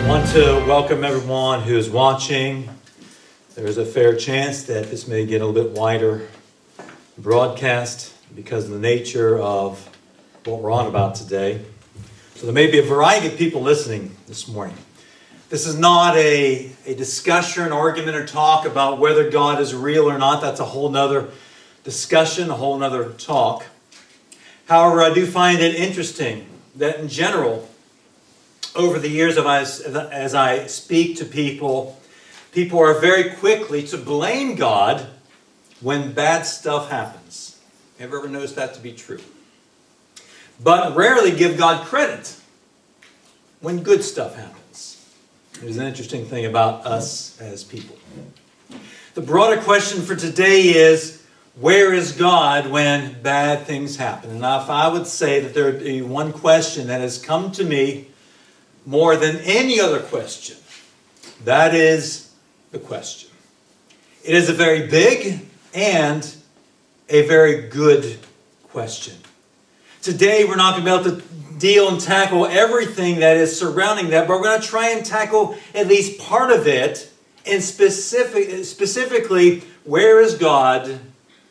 I want to welcome everyone who is watching. There is a fair chance that this may get a little bit wider broadcast because of the nature of what we're on about today. So there may be a variety of people listening this morning. This is not a discussion, argument, or talk about whether God is real or not. That's a whole nother discussion, a whole nother talk. However, I do find it interesting that in general, over the years as I speak to people, people are very quickly to blame God when bad stuff happens. Have you ever noticed that to be true? But rarely give God credit when good stuff happens. There's an interesting thing about us as people. The broader question for today is, where is God when bad things happen? And now if I would say that there would be one question that has come to me more than any other question, that is the question. It is a very big and a very good question. Today we're not going to be able to deal and tackle everything that is surrounding that, but we're going to try and tackle at least part of it, and specifically, where is God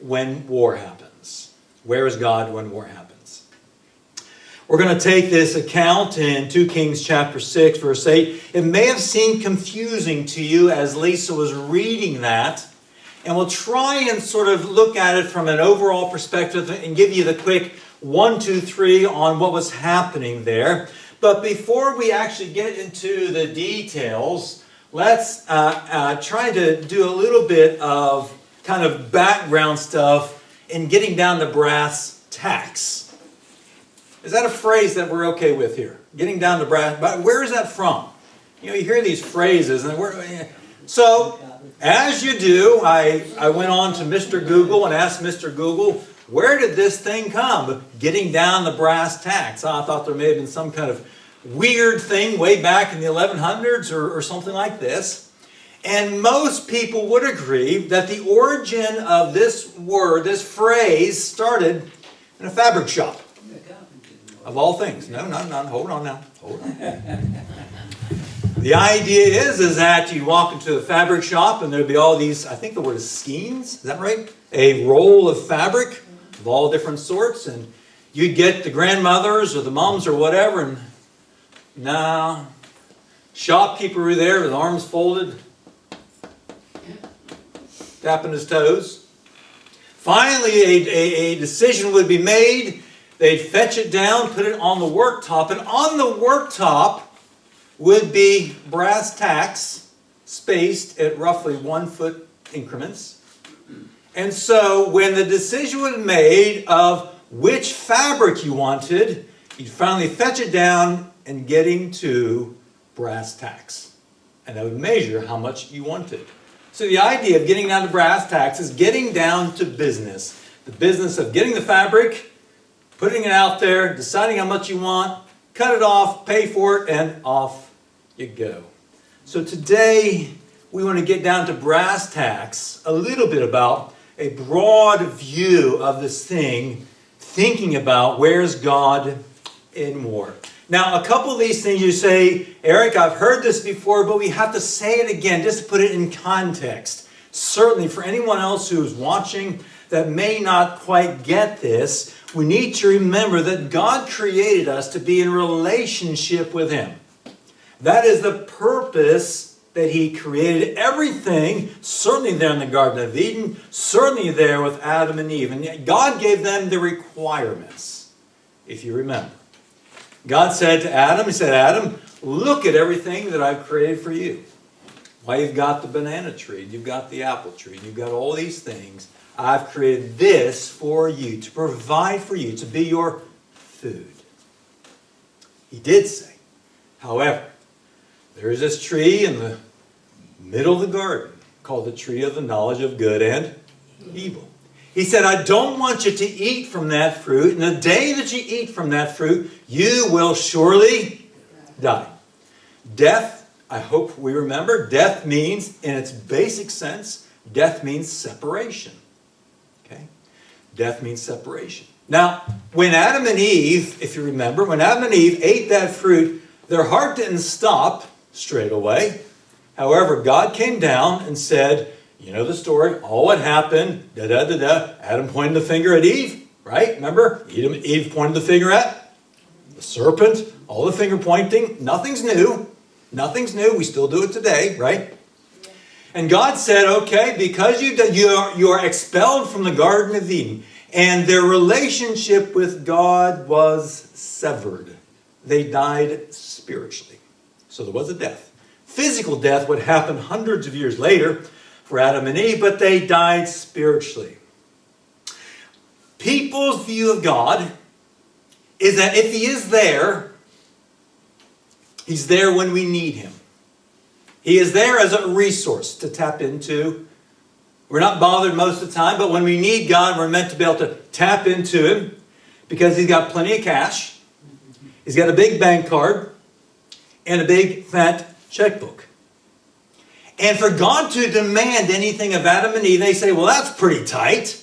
when war happens? Where is God when war happens? We're going to take this account in 2 Kings chapter 6, verse 8. It may have seemed confusing to you as Lisa was reading that, and we'll try and sort of look at it from an overall perspective and give you the quick 1, 2, 3 on what was happening there. But before we actually get into the details, let's try to do a little bit of kind of background stuff in getting down to brass tacks. Is that a phrase that we're okay with here? Getting down to brass, but where is that from? You know, you hear these phrases, and so as you do, I went on to Mr. Google and asked Mr. Google, where did this thing come? Getting down the brass tacks. I thought there may have been some kind of weird thing way back in the 1100s or something like this. And most people would agree that the origin of this word, this phrase, started in a fabric shop. Of all things. No, hold on now. Hold on. The idea is that you walk into the fabric shop and there'd be all these, I think the word is skeins, is that right? A roll of fabric of all different sorts, and you'd get the grandmothers or the moms or whatever, and now shopkeeper were there with arms folded, tapping his toes. Finally, a decision would be made. They'd fetch it down, put it on the worktop, and on the worktop would be brass tacks spaced at roughly 1 foot increments. And so when the decision was made of which fabric you wanted, you'd finally fetch it down and getting to brass tacks. And that would measure how much you wanted. So the idea of getting down to brass tacks is getting down to business. The business of getting the fabric, putting it out there, deciding how much you want, cut it off, pay for it, and off you go. So today, we want to get down to brass tacks, a little bit about a broad view of this thing, thinking about where's God in war. Now, a couple of these things you say, Eric, I've heard this before, but we have to say it again just to put it in context. Certainly for anyone else who's watching that may not quite get this, we need to remember that God created us to be in relationship with Him. That is the purpose that He created everything, certainly there in the Garden of Eden, certainly there with Adam and Eve. And yet God gave them the requirements, if you remember. God said to Adam, He said, Adam, look at everything that I've created for you. Why, you've got the banana tree, you've got the apple tree, you've got all these things. I've created this for you, to provide for you, to be your food. He did say, however, there is this tree in the middle of the garden called the tree of the knowledge of good and evil. He said, I don't want you to eat from that fruit, and the day that you eat from that fruit, you will surely die. Death, I hope we remember, death means, in its basic sense, death means separation. Okay? Death means separation. Now, when Adam and Eve, if you remember, when Adam and Eve ate that fruit, their heart didn't stop straight away. However, God came down and said, you know the story, all what happened, Adam pointed the finger at Eve, right? Remember? Eve pointed the finger at the serpent, all the finger pointing. Nothing's new. Nothing's new. We still do it today, right? And God said, okay, because you are expelled from the Garden of Eden, and their relationship with God was severed. They died spiritually. So there was a death. Physical death would happen hundreds of years later for Adam and Eve, but they died spiritually. People's view of God is that if He is there, He's there when we need Him. He is there as a resource to tap into. We're not bothered most of the time, but when we need God, we're meant to be able to tap into Him because He's got plenty of cash. He's got a big bank card and a big fat checkbook. And for God to demand anything of Adam and Eve, they say, well, that's pretty tight.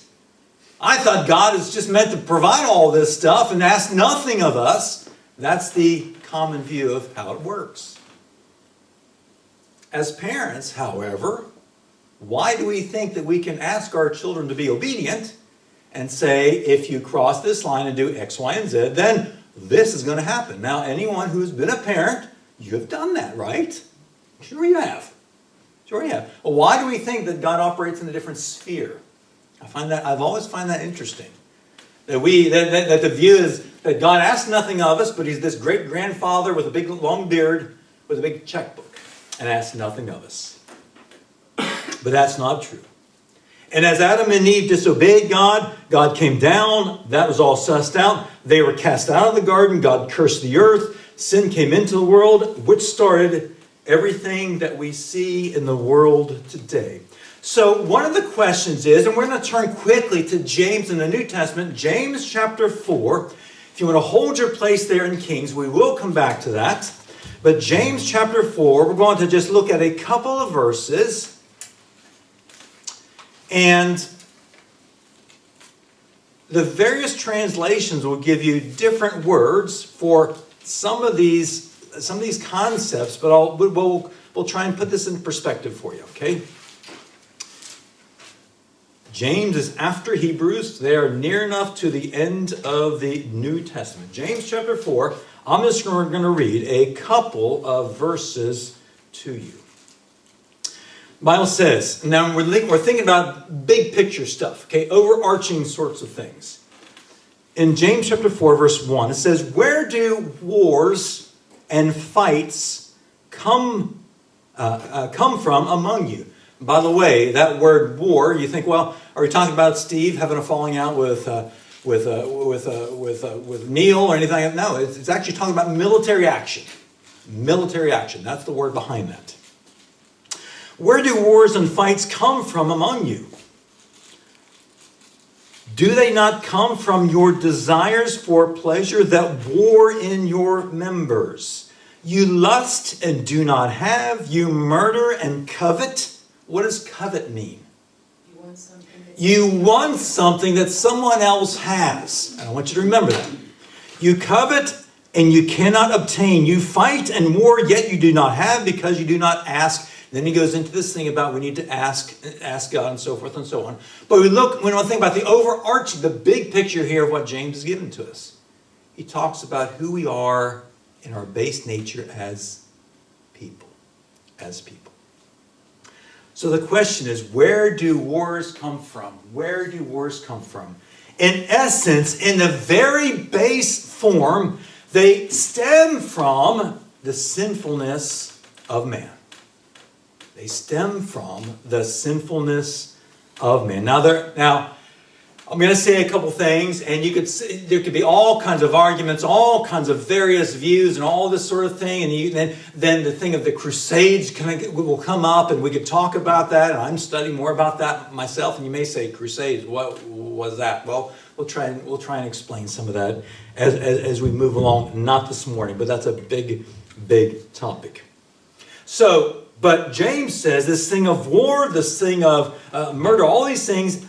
I thought God is just meant to provide all this stuff and ask nothing of us. That's the common view of how it works. As parents, however, why do we think that we can ask our children to be obedient and say, if you cross this line and do X, Y, and Z, then this is going to happen? Now, anyone who's been a parent, you have done that, right? Sure you have. Sure you have. Well, why do we think that God operates in a different sphere? I've always find that interesting. That the view is that God asks nothing of us, but He's this great grandfather with a big long beard, with a big checkbook, and asks nothing of us. But that's not true. And as Adam and Eve disobeyed God, God came down. That was all sussed out. They were cast out of the garden. God cursed the earth. Sin came into the world, which started everything that we see in the world today. So one of the questions is, and we're going to turn quickly to James in the New Testament, James chapter 4. If you want to hold your place there in Kings, we will come back to that. But James chapter 4, we're going to just look at a couple of verses. And the various translations will give you different words for some of these concepts, but we'll try and put this in perspective for you, okay? James is after Hebrews. They are near enough to the end of the New Testament. James chapter 4, I'm just going to read a couple of verses to you. The Bible says, now we're thinking about big picture stuff, okay, overarching sorts of things. In James chapter 4, verse 1, it says, where do wars and fights come from among you? By the way, that word war, you think, well, are we talking about Steve having a falling out with Neil or anything? No, it's actually talking about military action. Military action, that's the word behind that. Where do wars and fights come from among you? Do they not come from your desires for pleasure that war in your members? You lust and do not have. You murder and covet. What does covet mean? You want something that someone else has. And I want you to remember that. You covet and you cannot obtain. You fight and war, yet you do not have because you do not ask. Then he goes into this thing about we need to ask God and so forth and so on. But we want to think about the overarching, the big picture here of what James has given to us. He talks about who we are in our base nature as people. As people. So the question is, where do wars come from? Where do wars come from? In essence, in the very base form, they stem from the sinfulness of man. They stem from the sinfulness of man. Now, I'm going to say a couple things, and there could be all kinds of arguments, all kinds of various views, and all this sort of thing. And then the thing of the Crusades will come up, and we could talk about that. And I'm studying more about that myself. And you may say, Crusades, what was that? Well, we'll try and explain some of that as we move along. Not this morning, but that's a big, big topic. But James says this thing of war, this thing of murder, all these things.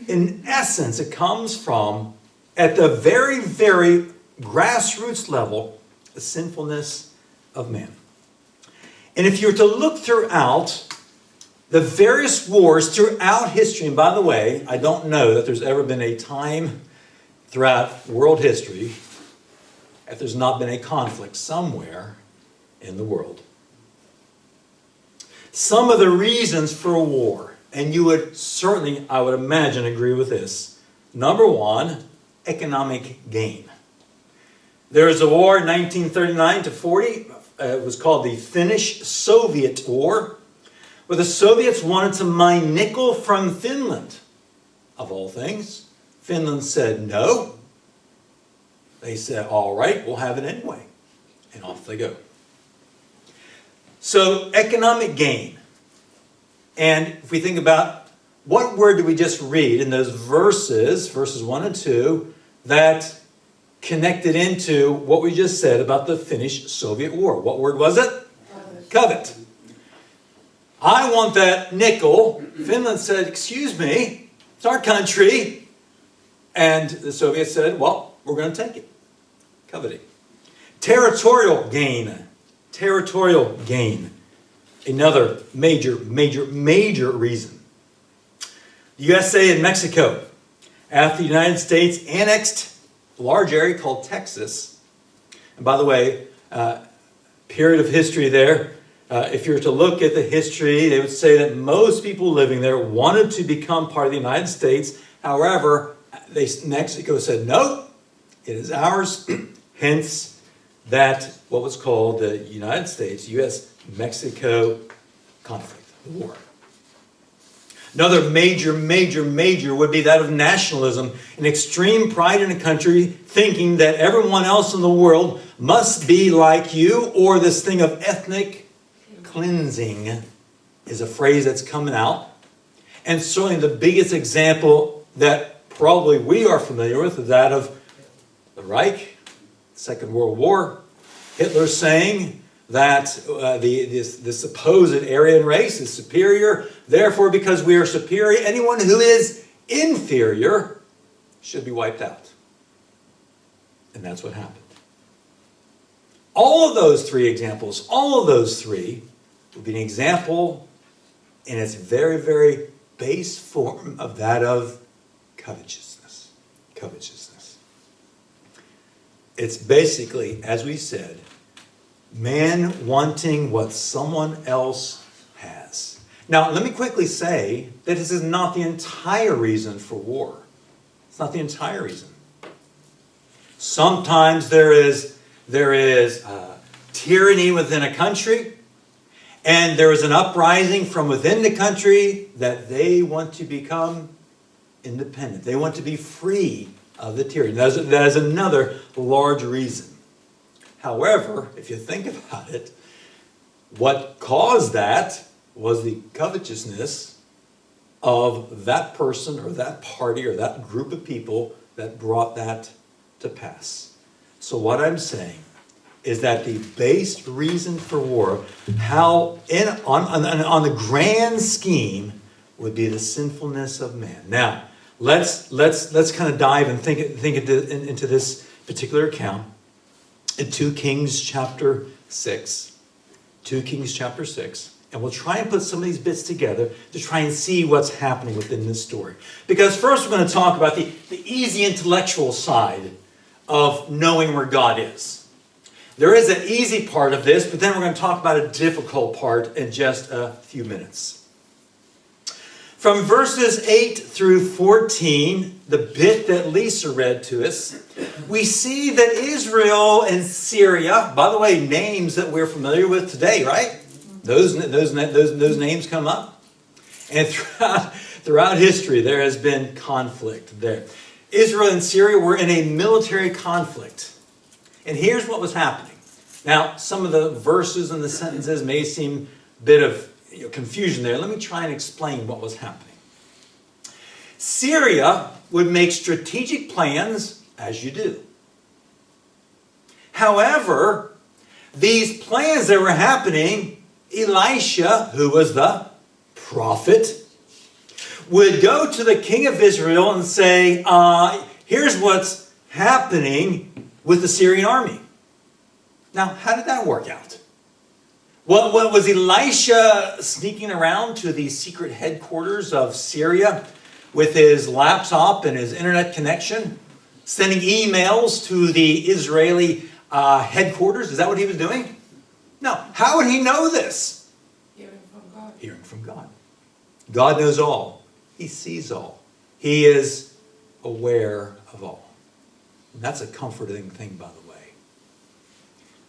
In essence, it comes from, at the very, very grassroots level, the sinfulness of man. And if you were to look throughout the various wars throughout history, and by the way, I don't know that there's ever been a time throughout world history that there's not been a conflict somewhere in the world. Some of the reasons for war, and you would certainly, I would imagine, agree with this. Number one, economic gain. There was a war in 1939 to 40. It was called the Finnish-Soviet War, where the Soviets wanted to mine nickel from Finland, of all things. Finland said no. They said, all right, we'll have it anyway. And off they go. So, economic gain. And if we think about what word did we just read in those verses 1 and 2, that connected into what we just said about the Finnish-Soviet War. What word was it? Covet. I want that nickel. Finland said, excuse me, it's our country. And the Soviets said, well, we're going to take it. Coveting. Territorial gain. Territorial gain. Another major reason. The USA and Mexico, after the United States annexed a large area called Texas. And by the way, period of history there, if you were to look at the history, they would say that most people living there wanted to become part of the United States. However, Mexico said, no, it is ours. Hence, that what was called the United States, U.S.-Mexico conflict, war. Another major would be that of nationalism, an extreme pride in a country, thinking that everyone else in the world must be like you, or this thing of ethnic cleansing is a phrase that's coming out. And certainly the biggest example that probably we are familiar with is that of the Reich, Second World War. Hitler saying that the supposed Aryan race is superior. Therefore, because we are superior, anyone who is inferior should be wiped out. And that's what happened. All of those three examples, would be an example in its very base form of that of covetousness. Covetousness. It's basically, as we said, man wanting what someone else has. Now, let me quickly say that this is not the entire reason for war. It's not the entire reason. Sometimes there is tyranny within a country, and there is an uprising from within the country that they want to become independent. They want to be free of the tyranny. That is another large reason. However, if you think about it, what caused that was the covetousness of that person or that party or that group of people that brought that to pass. So what I'm saying is that the base reason for war, on the grand scheme, would be the sinfulness of man. Now, let's kind of dive and think into this particular account in 2 Kings chapter 6. 2 Kings chapter 6. And we'll try and put some of these bits together to try and see what's happening within this story. Because first we're going to talk about the easy intellectual side of knowing where God is. There is an easy part of this, but then we're going to talk about a difficult part in just a few minutes. From verses 8 through 14, the bit that Lisa read to us, we see that Israel and Syria, by the way, names that we're familiar with today, right? Those names come up. And throughout history, there has been conflict there. Israel and Syria were in a military conflict. And here's what was happening. Now, some of the verses and the sentences may seem a bit of confusion there. Let me try and explain what was happening. Syria would make strategic plans, as you do. However, these plans that were happening, Elisha, who was the prophet, would go to the king of Israel and say, here's what's happening with the Syrian army. Now, how did that work out? What was Elisha sneaking around to the secret headquarters of Syria with his laptop and his internet connection, sending emails to the Israeli headquarters? Is that what he was doing? No. How would he know this? Hearing from God. Hearing from God. God knows all. He sees all. He is aware of all. And that's a comforting thing, by the way.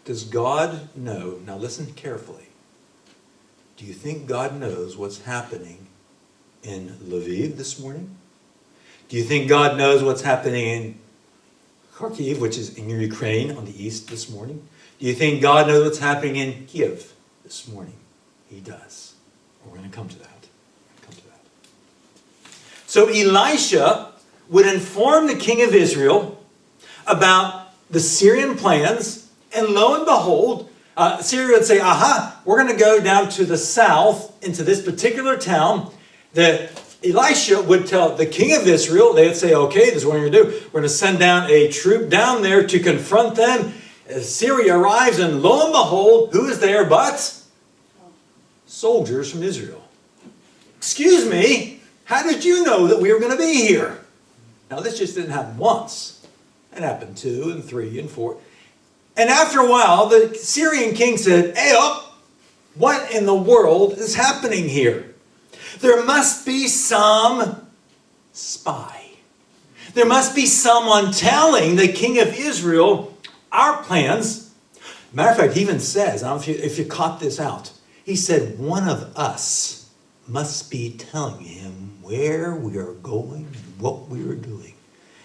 Does God know? Now listen carefully. Do you think God knows what's happening in Lviv this morning? Do you think God knows what's happening in Kharkiv, which is in Ukraine on the east this morning? Do you think God knows what's happening in Kiev this morning? He does. We're going to come to that. So Elisha would inform the king of Israel about the Syrian plans, and lo and behold, Syria would say, aha, we're going to go down to the south into this particular town. Elisha would tell the king of Israel, they would say, okay, this is what we're going to do. We're going to send down a troop down there to confront them. Syria arrives, and lo and behold, who is there but soldiers from Israel? Excuse me, how did you know that we were going to be here? Now, this just didn't happen once. It happened 2 and 3 and 4. And after a while, the Syrian king said, hey, what in the world is happening here? There must be some spy. There must be someone telling the king of Israel our plans. Matter of fact, he even says, I don't know if you caught this out. He said, one of us must be telling him where we are going and what we are doing.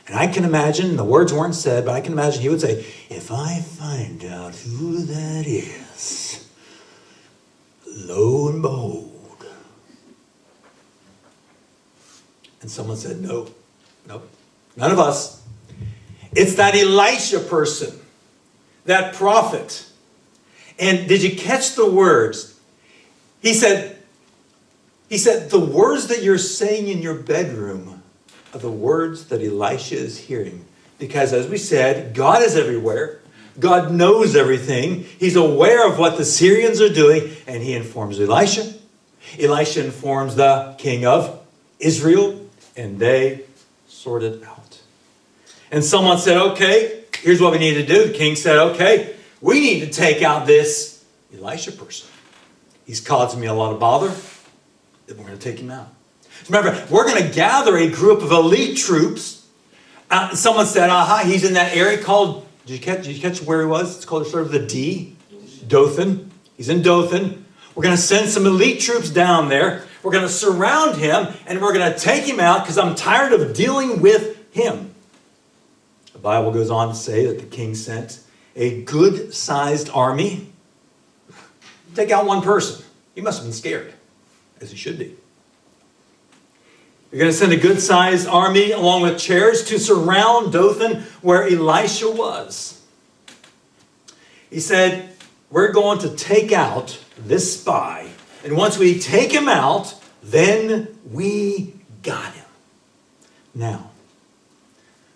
And I can imagine, the words weren't said, but I can imagine he would say, if I find out who that is, lo and behold. And someone said, nope, none of us. It's that Elisha person, that prophet. And did you catch the words? He said, the words that you're saying in your bedroom are the words that Elisha is hearing. Because as we said, God is everywhere. God knows everything. He's aware of what the Syrians are doing. And he informs Elisha. Elisha informs the king of Israel. And they sort it out. And someone said, okay, here's what we need to do. The king said, okay, we need to take out this Elisha person. He's causing me a lot of bother. Then we're going to take him out. Remember, we're going to gather a group of elite troops. Someone said, aha, he's in that area called, did you catch where he was? It's called sort of the D. Dothan. He's in Dothan. We're going to send some elite troops down there. We're going to surround him, and we're going to take him out because I'm tired of dealing with him. The Bible goes on to say that the king sent a good-sized army. Take out one person. He must have been scared, as he should be. You're going to send a good-sized army along with chairs to surround Dothan where Elisha was. He said, we're going to take out this spy. And once we take him out, then we got him. Now,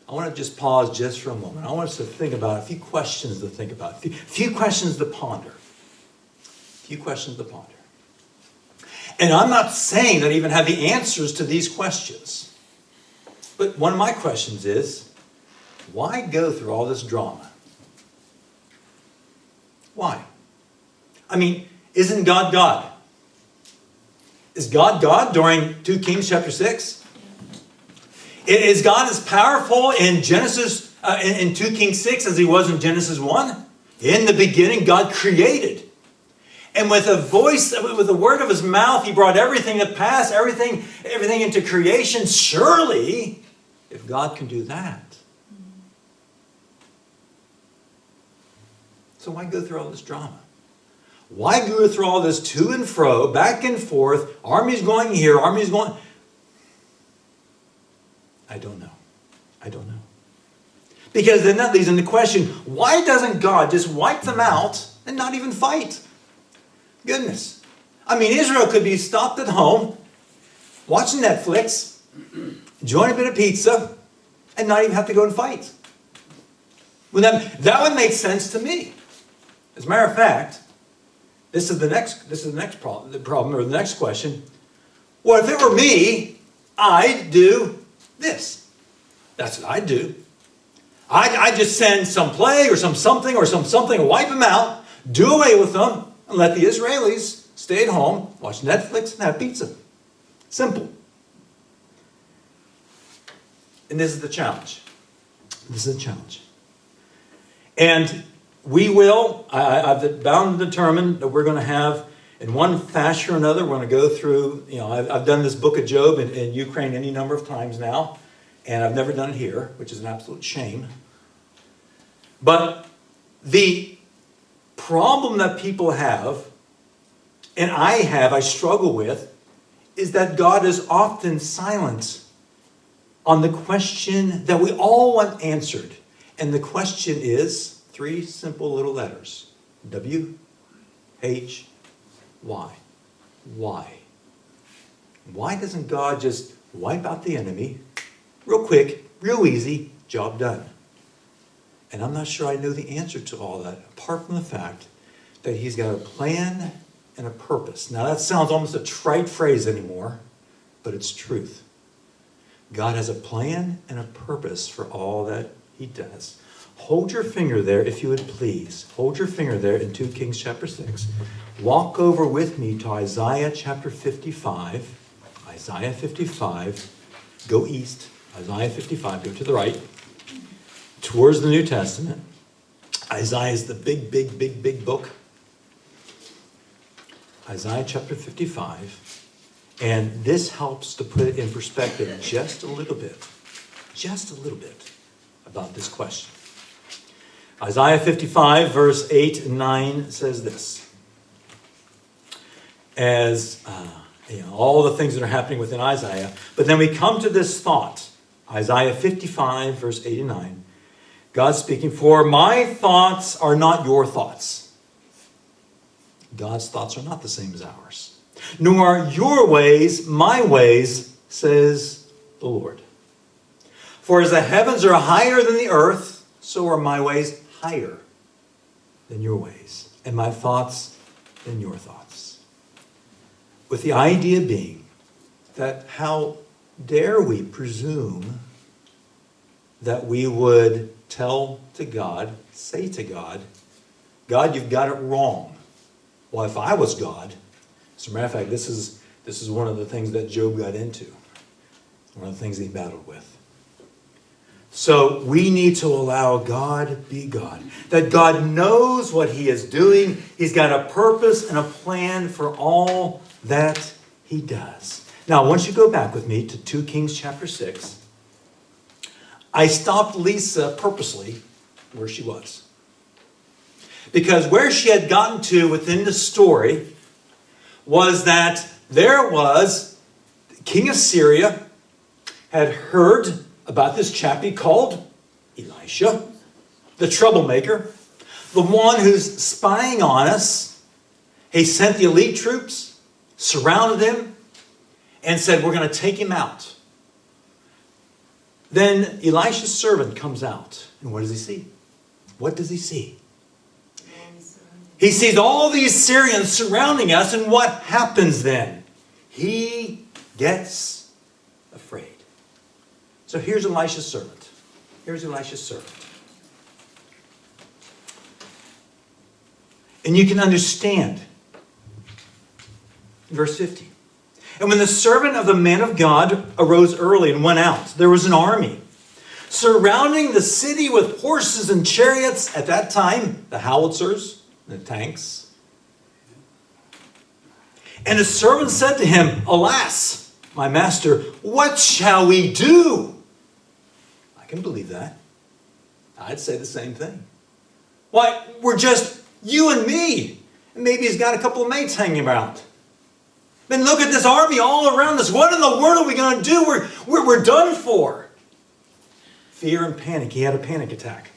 I want to just pause just for a moment. I want us to think about a few questions to think about. A few questions to ponder. And I'm not saying that I even have the answers to these questions. But one of my questions is, why go through all this drama? Why? I mean, isn't God God? Is God God during 2 Kings chapter 6? Is God as powerful in Genesis, in 2 Kings 6 as he was in Genesis 1? In the beginning, God created. And with a voice, with the word of his mouth, he brought everything to pass, everything into creation. Surely, if God can do that. So why go through all this drama? Why go through all this to and fro, back and forth, armies going here, armies going... I don't know. Because then that leads into the question, why doesn't God just wipe them out and not even fight? Goodness. I mean, Israel could be stopped at home, watching Netflix, enjoying a bit of pizza, and not even have to go and fight. Well, that would make sense to me. As a matter of fact, This is the next problem, or the next question. Well, if it were me, I'd do this. That's what I'd do. I'd just send some plague or some something, and wipe them out, do away with them, and let the Israelis stay at home, watch Netflix, and have pizza. Simple. And this is the challenge. This is a challenge. And we will, I've bound and determined that we're going to have, in one fashion or another, we're going to go through, I've done this book of Job in Ukraine any number of times now, and I've never done it here, which is an absolute shame. But the problem that people have, and I struggle with, is that God is often silent on the question that we all want answered. And the question is 3 simple little letters. W-H-Y. Why? Why doesn't God just wipe out the enemy real quick, real easy, job done? And I'm not sure I know the answer to all that, apart from the fact that he's got a plan and a purpose. Now that sounds almost a trite phrase anymore, but it's truth. God has a plan and a purpose for all that he does. Hold your finger there, if you would please. Hold your finger there in 2 Kings chapter 6. Walk over with me to Isaiah chapter 55. Isaiah 55. Go east. Isaiah 55. Go to the right. Towards the New Testament. Isaiah is the big book. Isaiah chapter 55. And this helps to put it in perspective just a little bit about this question. Isaiah 55 verse 8 and 9 says this. As all the things that are happening within Isaiah. But then we come to this thought. Isaiah 55 verse 8 and 9. God speaking, for my thoughts are not your thoughts. God's thoughts are not the same as ours. Nor are your ways my ways, says the Lord. For as the heavens are higher than the earth, so are my ways higher than your ways, and my thoughts than your thoughts. With the idea being that how dare we presume that we would tell to God, say to God, God, you've got it wrong. Well, if I was God, as a matter of fact, this is one of the things that Job got into. One of the things he battled with. So we need to allow God be God. That God knows what he is doing. He's got a purpose and a plan for all that he does. Now, once you go back with me to 2 Kings chapter 6, I stopped Lisa purposely where she was. Because where she had gotten to within the story was that there was the king of Syria had heard about this chappie called Elisha, the troublemaker, the one who's spying on us. He sent the elite troops, surrounded him, and said, we're going to take him out. Then Elisha's servant comes out. And what does he see? What does he see? He sees all these Syrians surrounding us, and what happens then? He gets afraid. So here's Elisha's servant. And you can understand. Verse 15. And when the servant of the man of God arose early and went out, there was an army surrounding the city with horses and chariots. At that time, the howitzers, the tanks. And his servant said to him, alas, my master, what shall we do? I can believe that. I'd say the same thing. Why, we're just you and me. And maybe he's got a couple of mates hanging around. Then look at this army all around us. What in the world are we going to do? We're done for. Fear and panic. He had a panic attack.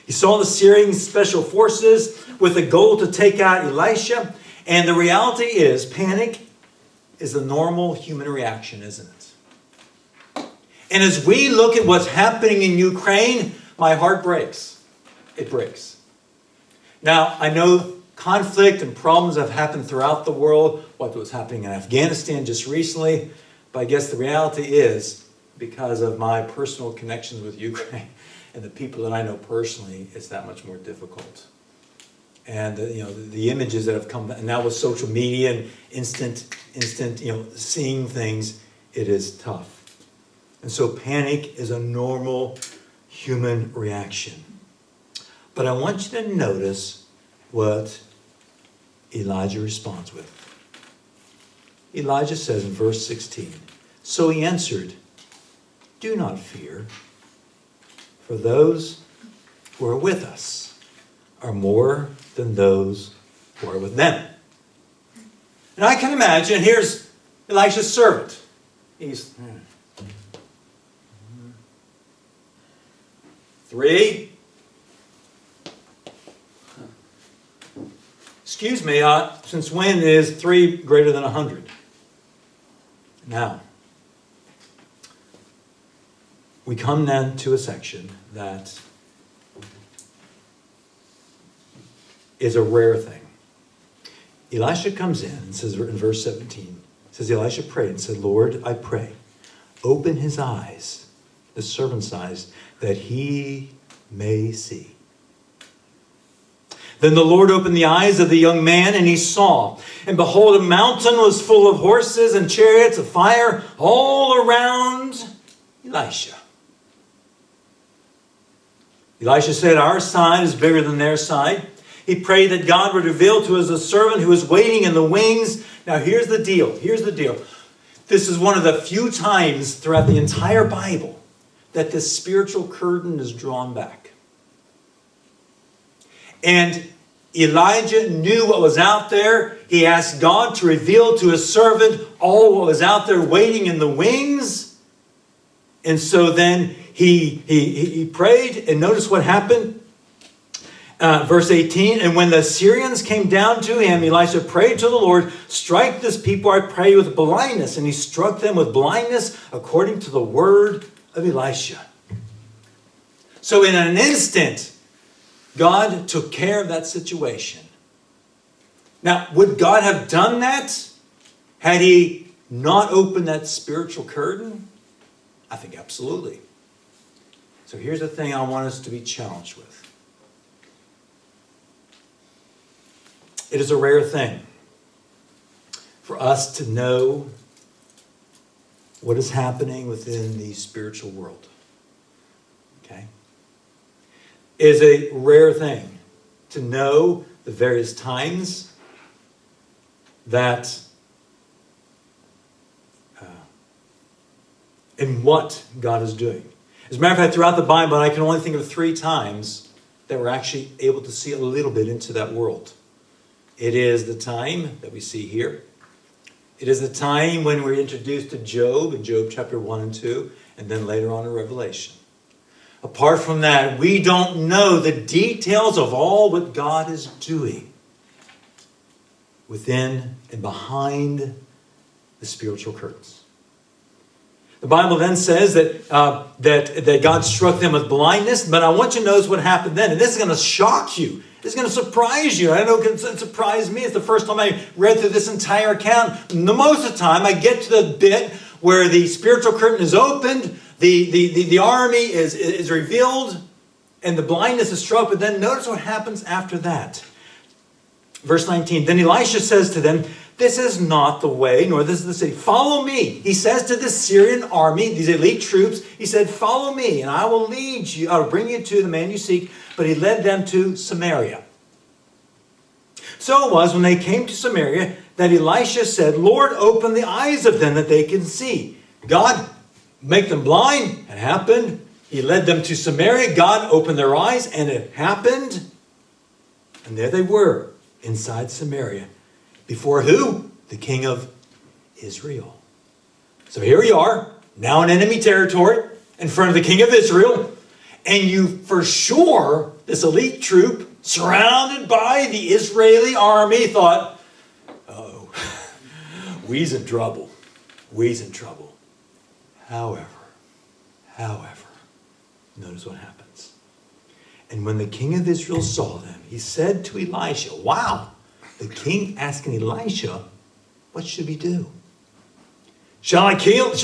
He saw the Syrian special forces with a goal to take out Elisha. And the reality is, panic is a normal human reaction, isn't it? And as we look at what's happening in Ukraine, my heart breaks. It breaks. Now, I know conflict and problems have happened throughout the world, what was happening in Afghanistan just recently. But I guess the reality is, because of my personal connections with Ukraine and the people that I know personally, it's that much more difficult. And the images that have come, and now with social media and instant, seeing things, it is tough. And so panic is a normal human reaction. But I want you to notice what Elijah responds with. Elijah says in verse 16, "So he answered, 'Do not fear, for those who are with us are more than those who are with them.'" And I can imagine, here's Elisha's servant. He's 3. Excuse me, since when is 3 greater than 100? Now, we come then to a section that is a rare thing. Elisha comes in and says in verse 17, says Elisha prayed and said, "Lord, I pray, open his eyes, the servant's eyes, that he may see." Then the Lord opened the eyes of the young man, and he saw. And behold, a mountain was full of horses and chariots of fire all around Elisha. Elisha said, "Our side is bigger than their side." He prayed that God would reveal to his servant who was waiting in the wings. Now here's the deal. Here's the deal. This is one of the few times throughout the entire Bible that this spiritual curtain is drawn back. And Elijah knew what was out there. He asked God to reveal to his servant all what was out there waiting in the wings. And so then he prayed, and notice what happened. Verse 18, "And when the Assyrians came down to him, Elisha prayed to the Lord, 'Strike this people, I pray, with blindness.' And he struck them with blindness according to the word of Elisha." So in an instant, God took care of that situation. Now, would God have done that had he not opened that spiritual curtain? I think absolutely. So here's the thing I want us to be challenged with. It is a rare thing for us to know what is happening within the spiritual world. Okay? It is a rare thing to know the various times that and what God is doing. As a matter of fact, throughout the Bible, I can only think of 3 times that we're actually able to see a little bit into that world. It is the time that we see here. It is the time when we're introduced to Job in Job chapter 1 and 2, and then later on in Revelation. Apart from that, we don't know the details of all what God is doing within and behind the spiritual curtains. The Bible then says that God struck them with blindness, but I want you to notice what happened then. And this is going to shock you. This is going to surprise you. I know it surprised me. It's the first time I read through this entire account. Most of the time, I get to the bit where the spiritual curtain is opened, the army is revealed, and the blindness is struck. But then notice what happens after that. Verse 19, "Then Elisha says to them, 'This is not the way, nor this is the city. Follow me.'" He says to the Syrian army, these elite troops, he said, "Follow me, and I will lead you. I will bring you to the man you seek." But he led them to Samaria. So it was when they came to Samaria that Elisha said, "Lord, open the eyes of them that they can see." God, make them blind. It happened. He led them to Samaria. God opened their eyes, and it happened. And there they were, inside Samaria. Before who? The king of Israel. So here we are, now in enemy territory, in front of the king of Israel. And you, for sure, this elite troop, surrounded by the Israeli army, thought, "Oh, we's in trouble. We's in trouble." However, notice what happens. And when the king of Israel saw them, he said to Elisha, wow, the king asking Elisha, what should we do? Shall I kill them?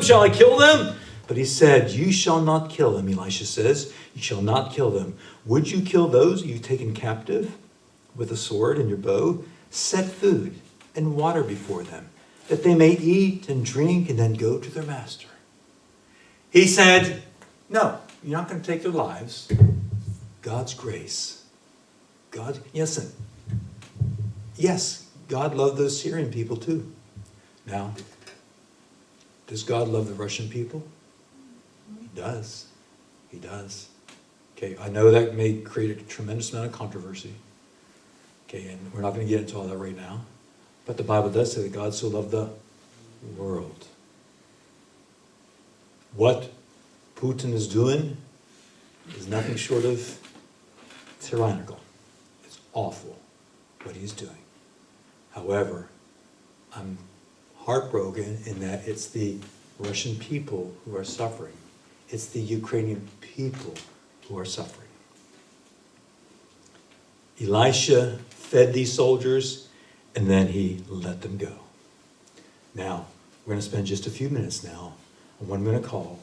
Shall I kill them? But he said, you shall not kill them, Elisha says. You shall not kill them. Would you kill those you've taken captive with a sword and your bow? Set food and water before them, that they may eat and drink and then go to their master. He said, no, you're not going to take their lives. God's grace. Yes, God loved those Syrian people too. Now, does God love the Russian people? He does. He does. Okay, I know that may create a tremendous amount of controversy. Okay, and we're not going to get into all that right now. But the Bible does say that God so loved the world. What Putin is doing is nothing short of tyrannical. It's awful what he's doing. However, I'm heartbroken in that it's the Russian people who are suffering. It's the Ukrainian people who are suffering. Elisha fed these soldiers, and then he let them go. Now, we're going to spend just a few minutes now, a 1-minute call.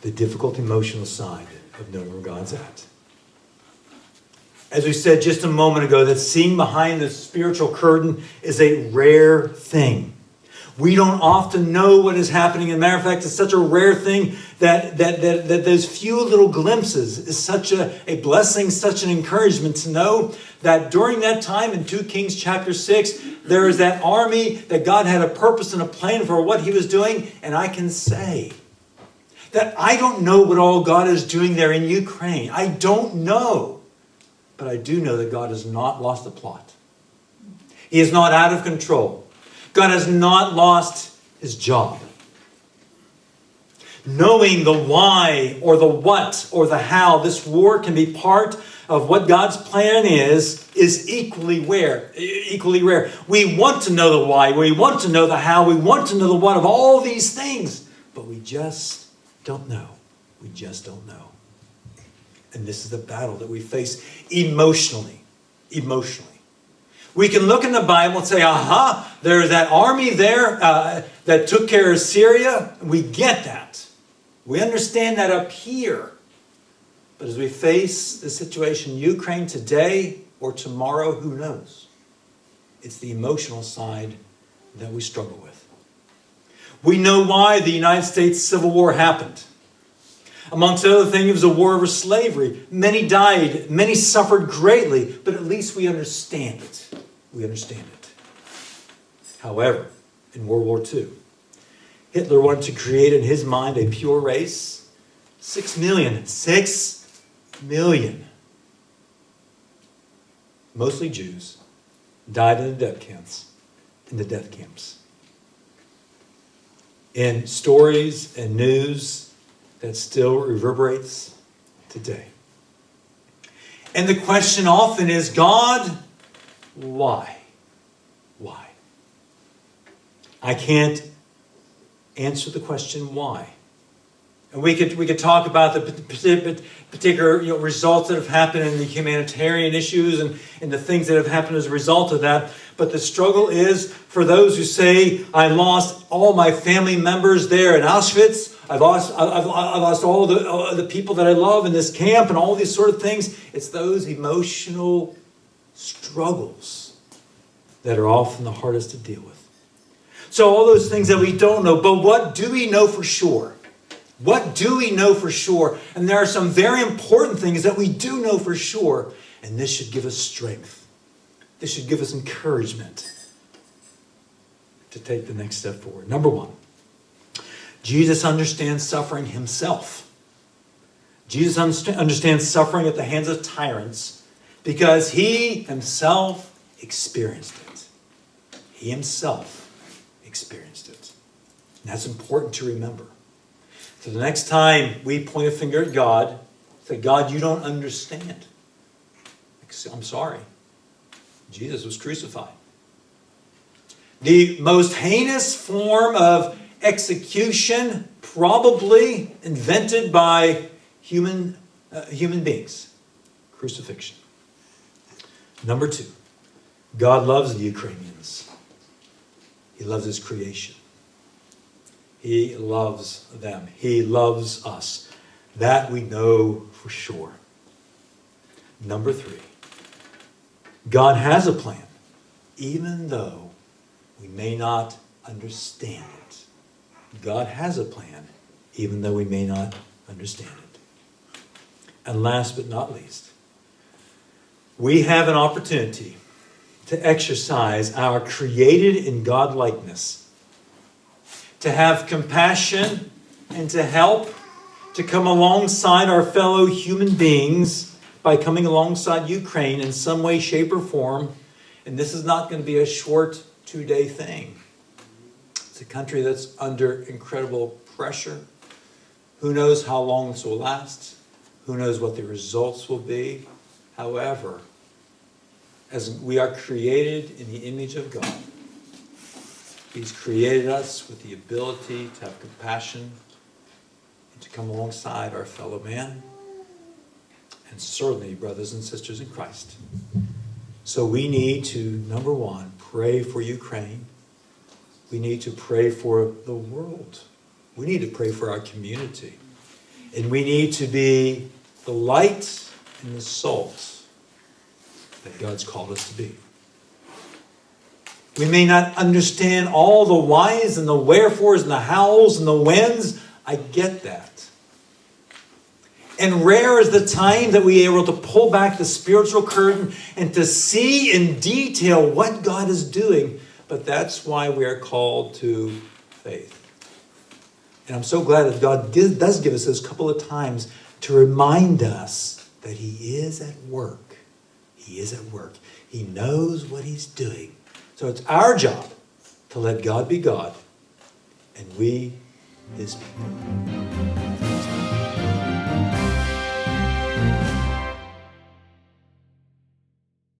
The difficult emotional side of knowing where God's at. As we said just a moment ago, that seeing behind the spiritual curtain is a rare thing. We don't often know what is happening. As a matter of fact, it's such a rare thing that those few little glimpses is such a blessing, such an encouragement to know that during that time in 2 Kings chapter 6, there is that army that God had a purpose and a plan for what he was doing. And I can say that I don't know what all God is doing there in Ukraine. I don't know. But I do know that God has not lost the plot. He is not out of control. God has not lost his job. Knowing the why or the what or the how this war can be part of what God's plan is equally rare. We want to know the why. We want to know the how. We want to know the what of all these things. But we just don't know. We just don't know. And this is the battle that we face emotionally. Emotionally. We can look in the Bible and say, aha, there's that army there that took care of Syria. We get that. We understand that up here. But as we face the situation in Ukraine today or tomorrow, who knows? It's the emotional side that we struggle with. We know why the United States Civil War happened. Amongst other things, it was a war over slavery. Many died. Many suffered greatly. But at least we understand it. We understand it. However, in World War II, Hitler wanted to create in his mind a pure race. 6 million. 6 million. Mostly Jews died in the death camps. In stories and news that still reverberates today. And the question often is, God, why? Why? I can't answer the question why. And we could talk about the particular results that have happened in the humanitarian issues and the things that have happened as a result of that. But the struggle is for those who say, I lost all my family members there in Auschwitz. I've lost all the people that I love in this camp and all these sort of things. It's those emotional struggles that are often the hardest to deal with. So all those things that we don't know, but what do we know for sure? What do we know for sure? And there are some very important things that we do know for sure. And this should give us strength. This should give us encouragement to take the next step forward. Number one, Jesus understands suffering himself. Jesus understands suffering at the hands of tyrants because he himself experienced it. He himself experienced it. And that's important to remember. So the next time we point a finger at God, say, God, you don't understand. I'm sorry. Jesus was crucified. The most heinous form of execution probably invented by human beings. Crucifixion. Number 2, God loves the Ukrainians. He loves his creation. He loves them. He loves us. That we know for sure. Number 3, God has a plan, even though we may not understand it. God has a plan, even though we may not understand it. And last but not least, we have an opportunity to exercise our created in God likeness, to have compassion and to help, to come alongside our fellow human beings by coming alongside Ukraine in some way, shape, or form. And this is not going to be a short 2-day thing. It's a country that's under incredible pressure. Who knows how long this will last? Who knows what the results will be? However, as we are created in the image of God, he's created us with the ability to have compassion and to come alongside our fellow man, and certainly brothers and sisters in Christ. So we need to, number 1, pray for Ukraine. We need to pray for the world. We need to pray for our community. And we need to be the light and the salt that God's called us to be. We may not understand all the whys and the wherefores and the hows and the whens. I get that. And rare is the time that we are able to pull back the spiritual curtain and to see in detail what God is doing. But that's why we are called to faith. And I'm so glad that God does give us those couple of times to remind us that he is at work. He is at work. He knows what he's doing. So it's our job to let God be God and we his people.